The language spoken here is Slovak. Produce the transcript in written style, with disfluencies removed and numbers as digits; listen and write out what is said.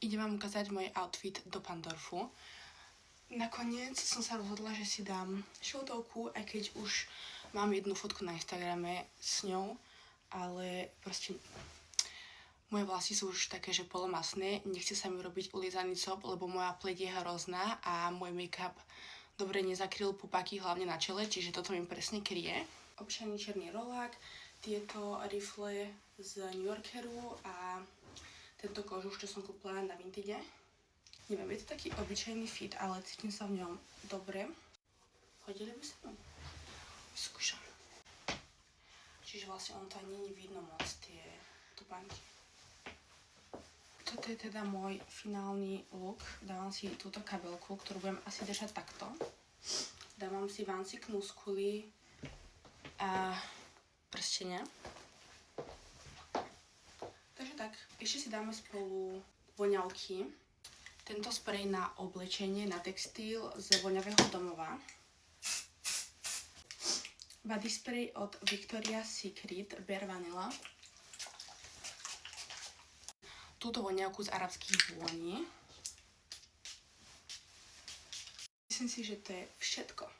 idem vám ukázať môj outfit do Pandorfu. Nakoniec som sa rozhodla, že si dám šiltovku, aj keď už mám jednu fotku na Instagrame s ňou, ale proste moje vlasy sú už také, že polomasné, nechce sa mi robiť ulizaný cop, lebo moja pleť je hrozná a môj make-up dobre nezakryl pupaky, hlavne na čele, čiže toto mi presne kryje. Obyčajný černý rolák, tieto rifle z New Yorkeru a tento kožuš, čo som kúpila na Vintage. Neviem, je to taký obyčajný fit, ale cítim sa v ňom dobre. Chodili by sa mnou? Skúšam. Čiže vlastne on to ani nie je vidno moc, tie tupánky. Toto je teda môj finálny look. Dávam si túto kabelku, ktorú budem asi držať takto. Dávam si vancik musculy a prstenia. Takže tak, ešte si dáme spolu voňavky. Tento sprej na oblečenie, na textil z voňavého domova. Body spray od Victoria's Secret Bare Vanilla. Túto voňavku z arabských vôní. Myslím si, že to je všetko.